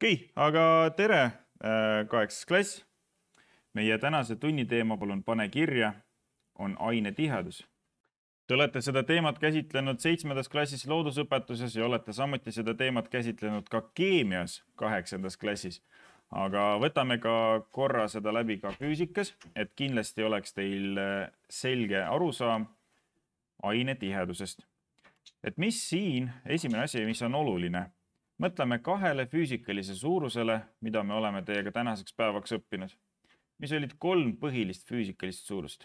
Okei, aga tere, 8. klass. Meie tänase tunni teema, palun pane kirja, on ainetihedus. Te olete seda teemat käsitlenud 7. klassis loodusõpetuses ja olete samuti seda teemat käsitlenud ka keemias 8. klassis. Aga võtame ka korra seda läbi ka füüsikas, et kindlasti oleks teil selge arusaam ainetihedusest. Et mis siin esimene asi, mis on oluline? Mõtleme kahele füüsikalise suurusele, mida me oleme teiega tänaseks päevaks õppinud. Mis olid 3 põhilist füüsikalist suurust?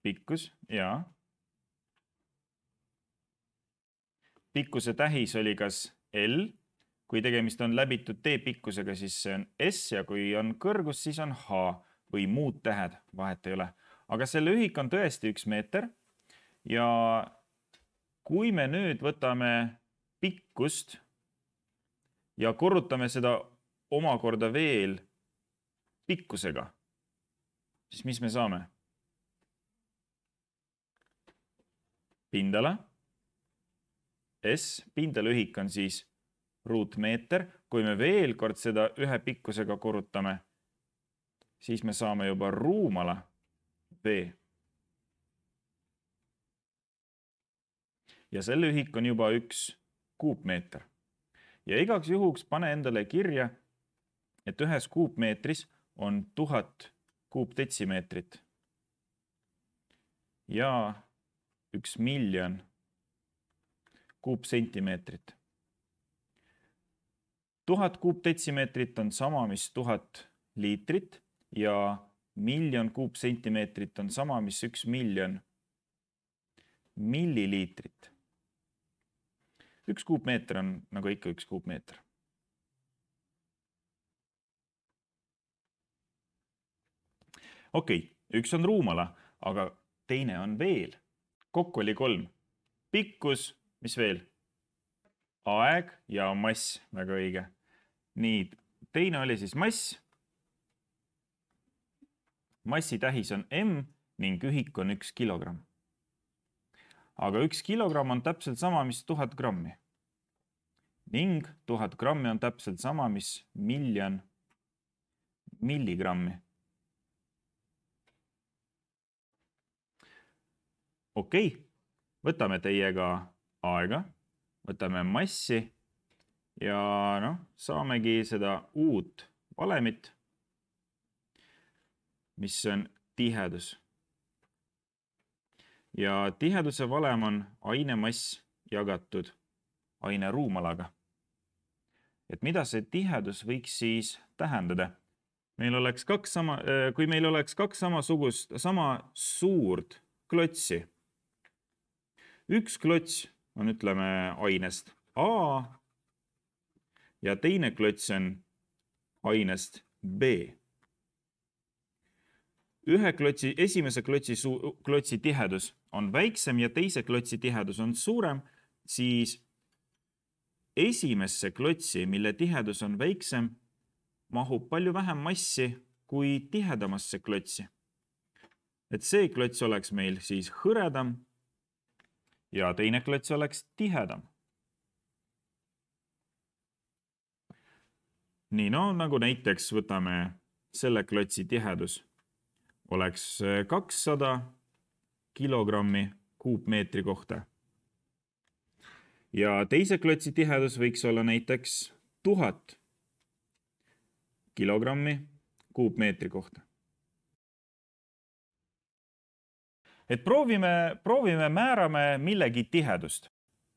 Pikkus ja pikkuse tähis oli kas L, kui tegemist on läbitud T-pikkusega, siis see on S ja kui on kõrgus, siis on H või muud tähed, vahet ei ole. Aga selle ühik on tõesti 1 meeter ja kui me nüüd võtame pikkust ja korrutame seda omakorda veel pikkusega, siis mis me saame? Pindala. S, pindala ühik on siis ruutmeeter. Kui me veel kord seda ühe pikkusega korrutame, siis me saame juba ruumala V. Ja selle ühik on juba 1 kuupmeeter. Ja igaks juhuks pane endale kirja, et ühes kuupmeetris on 1000 kuupdetsimeetrit ja 1 miljon kuupsentimeetrit. 1000 kuupdetsimeetrit on sama, mis 1000 liitrit ja miljon kuupsentimeetrit on sama, mis 1 miljon milliliitrit. 1 kuupmeeter on nagu ikka 1 kuupmeeter. Okei, 1 on ruumala, aga teine on veel. Kokku oli 3. Pikkus, mis veel? Aeg ja mass, väga õige. Nii, teine oli siis mass. Massi tähis on M ning ühik on 1 kilogramm. Aga 1 kilogramm on täpselt sama, mis 1000 grammi. Ning 1000 grammi on täpselt sama, mis miljon milligrammi. Okei, võtame teiega aega, võtame massi ja saamegi seda uut valemit, mis on tihedus. Ja tiheduse valem on ainemass jagatud aineruumalaga. Et mida see tihedus võiks siis tähendada? Kui meil oleks 2 samasugust, sama suurt klotsi. 1 klots on, ütleme, ainest A ja teine klots on ainest B. Esimese klotsi tihedus on väiksem ja teise klotsi tihedus on suurem, siis esimesse klotsi, mille tihedus on väiksem, mahub palju vähem massi kui tihedamasse klotsi. Et see klots oleks meil siis hõredam ja teine klots oleks tihedam. Nii, nagu näiteks võtame selle klotsi tihedus oleks 200 kilogrammi kuupmeetri kohta. Ja teise klotsi tihedus võiks olla näiteks 1000 kilogrammi kuupmeetri kohta. Et proovime määrame millegi tihedust.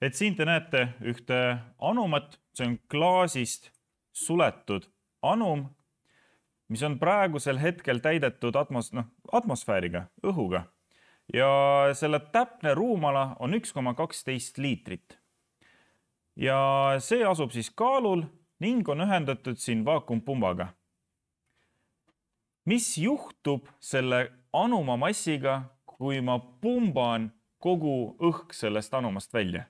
Et siin te näete ühte anumat, see on klaasist suletud anum, mis on praegusel hetkel täidetud atmosfääriga, õhuga. Ja selle täpne ruumala on 1,12 liitrit. Ja see asub siis kaalul ning on ühendatud siin vaakumpumbaga. Mis juhtub selle anuma massiga, kui ma pumban kogu õhk sellest anumast välja?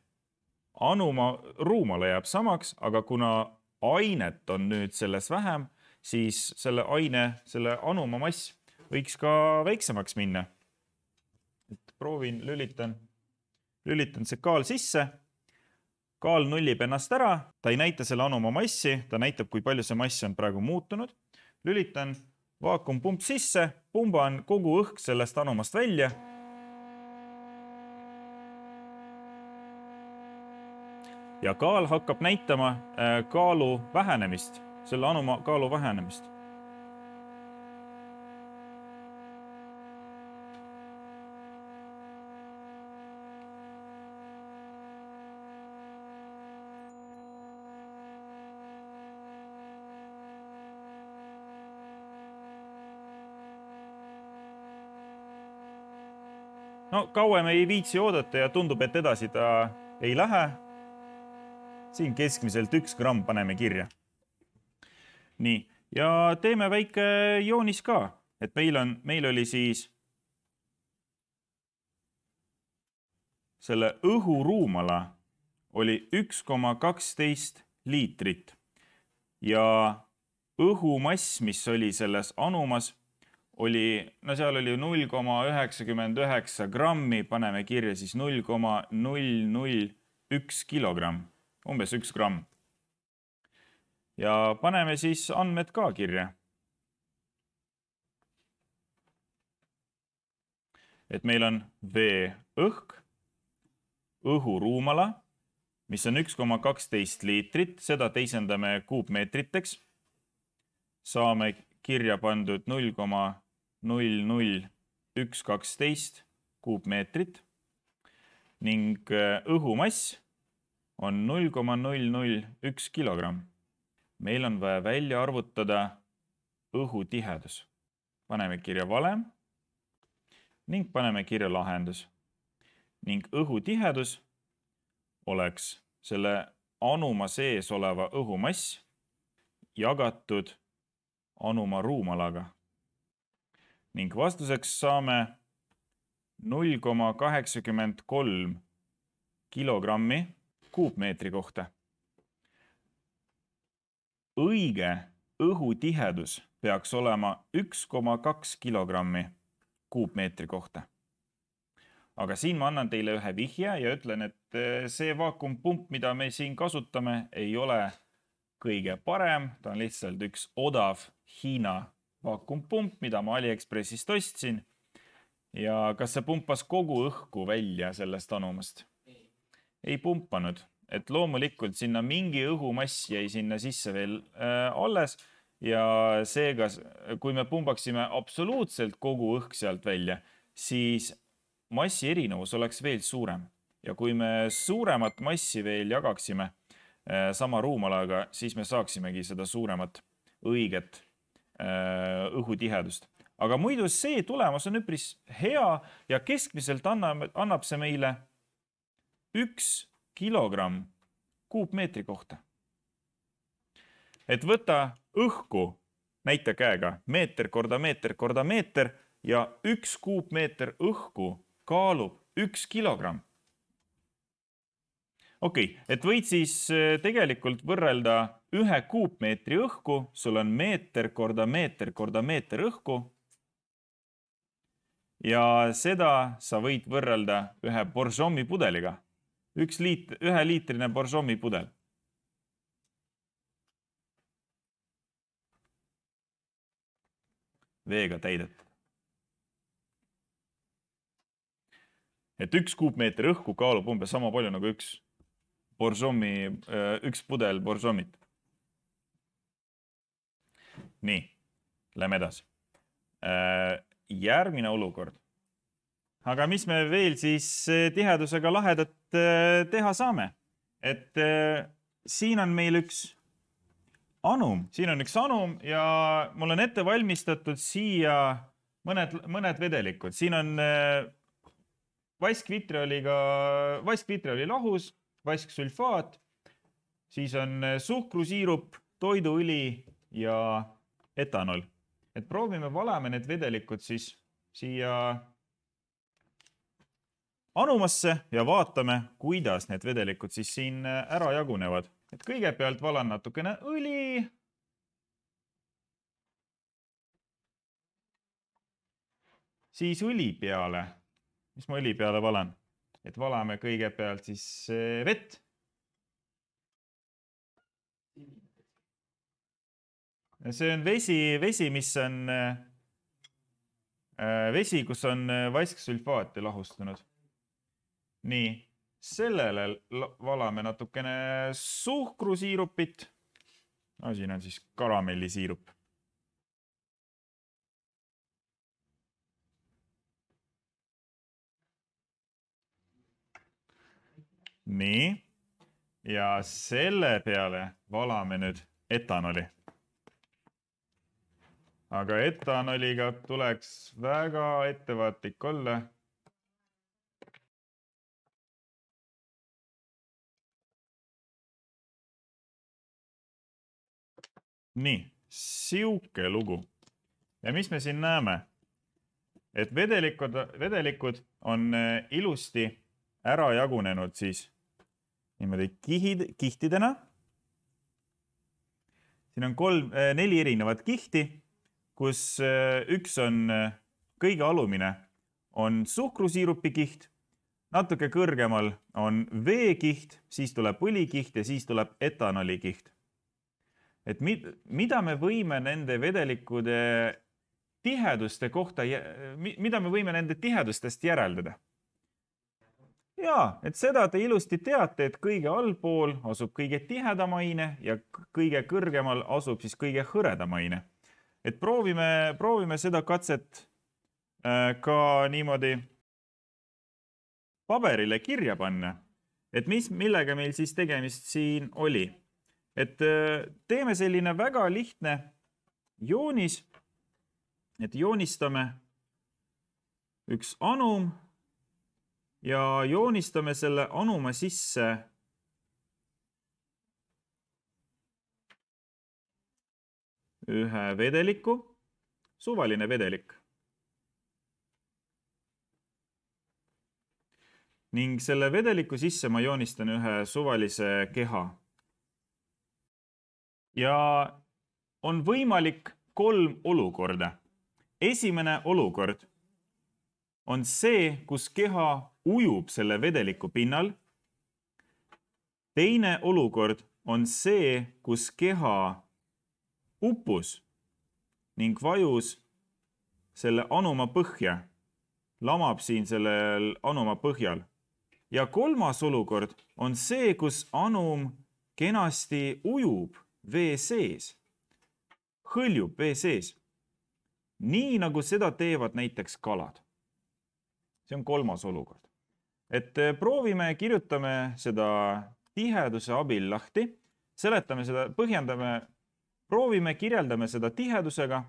Anuma ruumala jääb samaks, aga kuna ainet on nüüd selles vähem, siis selle anuma mass võiks ka väiksemaks minna. Et proovin, lülitan see kaal sisse. Kaal nullib ennast ära, ta ei näita selle anuma massi, ta näitab, kui palju see mass on praegu muutunud. Lülitan vaakumpump sisse, pumban kogu õhk sellest anumast välja. Ja kaal hakkab näitama kaalu vähenemist, selle anuma kaalu vähenemist. No kauem ei viitsi oodata ja tundub, et edasi ta ei lähe. Siin keskmiselt 1 gramm paneme kirja. Nii, ja teeme väike joonis ka, et meil oli siis selle õhuruumala oli 1,12 liitrit ja õhumass, mis oli selles anumas, seal oli 0,99 grammi, paneme kirja siis 0,001 kilogramm, umbes 1 gramm. Ja paneme siis andmed ka kirja. Et meil on veeõhk, õhuruumala, mis on 1,12 liitrit, seda teisendame kuupmeetriteks. Saame kirja pandud 0,00112 kuupmeetrit ning õhumass on 0,001 kilogramm. Meil on vaja välja arvutada õhutihedus. Paneme kirja valem ning paneme kirja lahendus. Ning õhutihedus oleks selle anuma sees oleva õhumass jagatud anuma ruumalaga. Ning vastuseks saame 0,83 kilogrammi kuupmeetri kohta. Õige õhutihedus peaks olema 1,2 kilogrammi kuupmeetri kohta. Aga siin ma annan teile ühe vihje ja ütlen, et see vaakumpump, mida me siin kasutame, ei ole kõige parem. Ta on lihtsalt üks odav Hiina vaakumpump, mida ma AliExpressist ostsin. Ja kas see pumpas kogu õhku välja sellest anumast? Ei pumpanud. Et loomulikult sinna mingi õhumass jäi sinna sisse veel alles ja seega, kui me pumbaksime absoluutselt kogu õhk sealt välja, siis massi erinevus oleks veel suurem. Ja kui me suuremat massi veel jagaksime sama ruumalaga, siis me saaksimegi seda suuremat õiget õhutihedust. Aga muidu see tulemus on üpris hea ja keskmiselt annab see meile 1 kilogramm kuupmeetri kohta. Et võta õhku, näita käega, meeter korda meeter korda meeter ja 1 kuupmeeter õhku kaalub 1 kilogramm. Okei, et võid siis tegelikult võrrelda 1 kuupmeetri õhku, sul on meeter korda meeter korda meeter õhku. Ja seda sa võid võrrelda ühe Borjomi pudeliga. 1 liitrine Borjomi pudel. Veega täidetud. Et 1 kuupmeeter õhku kaalub umbes sama palju nagu üks pudel Borjomit. Nii, lähme edasi. Järgmine olukord. Aga mis me veel siis tihedusega lahedat teha saame? Et siin on meil üks anum. Siin on üks anum ja mul on ette valmistatud siia mõned vedelikud. Siin on vaskvitrioli lahus, vasksulfaat, siis on suhkrusiirup, toiduõli ja etanol. Et proovime valame need vedelikud siis siia anumasse ja vaatame, kuidas need vedelikud siis siin ära jagunevad. Et kõigepealt valan natukene õli. Siis õli peale. Mis ma õli peale valan? Et valame kõigepealt siis vett. See on vesi, mis on vesi, kus on vasksulfaati lahustunud. Nii, sellele valame natukene suhkrusiirupit. No, siin on siis karamellisiirup. Nii, ja selle peale valame nüüd etanoli. Aga etanoliga tuleks väga ettevaatlik olla. Nii, siuke lugu. Ja mis me siin näeme? Et vedelikud on ilusti ära jagunenud siis niimoodi kihtidena. Siin on 4 erinevat kihti, kus üks on kõige alumine, on suhkrusiirupi kiht, natuke kõrgemal on veekiht, siis tuleb õlikiht ja siis tuleb etanolikiht. Et mida me võime nende vedelikude tiheduste kohta, mida me võime nende tihedustest järeldada? Jaa, et seda te ilusti teate, et kõige allpool asub kõige tihedam aine ja kõige kõrgemal asub siis kõige hõredam aine. Et proovime seda katset ka niimoodi paberile kirja panna, et millega meil siis tegemist siin oli. Et teeme selline väga lihtne joonis, et joonistame üks anum ja joonistame selle anuma sisse ühe vedeliku, suvaline vedelik. Ning selle vedeliku sisse ma joonistan ühe suvalise keha. Ja on võimalik 3 olukorda. Esimene olukord on see, kus keha ujub selle vedeliku pinnal. Teine olukord on see, kus keha uppus ning vajus selle anuma põhja, lamab siin sellel anuma põhjal. Ja 3. olukord on see, kus anum kenasti ujub vee sees, hõljub vee sees. Nii nagu seda teevad näiteks kalad. See on 3. olukord. Et proovime, kirjutame seda tiheduse abil lahti, seletame seda, põhjendame, proovime, kirjeldame seda tihedusega,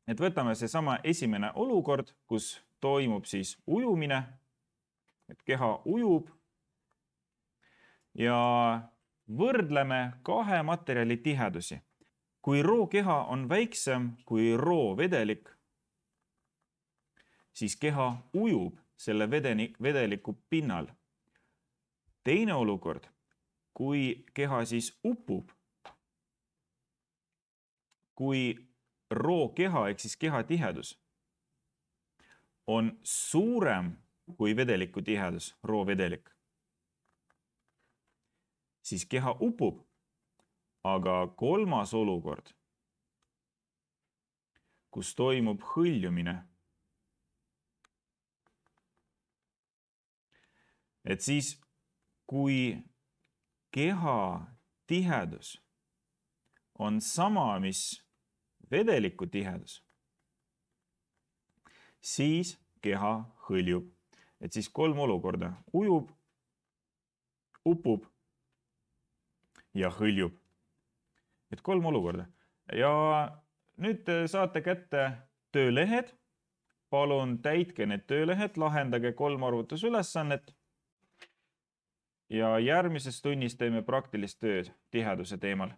et võtame see sama esimene olukord, kus toimub siis ujumine, et keha ujub ja võrdleme 2 materjali tihedusi. Kui rookeha on väiksem kui roovedelik, siis keha ujub selle vedeliku pinnal. Teine olukord, kui keha siis upub, kui rookeha ehk siis keha tihedus on suurem kui vedeliku tihedus, roovedelik, siis keha upub. Aga 3. olukord, kus toimub hõljumine, et siis kui keha tihedus on sama, mis vedeliku tihedus, siis keha hõljub. Et siis 3 olukorda, ujub, upub ja hõljub. Et 3 olukorda. Ja nüüd saate kätte töölehed. Palun täitke need töölehed, lahendage 3 arvutusülesannet. Ja järgmises tunnis teeme praktilist tööd tiheduse teemal.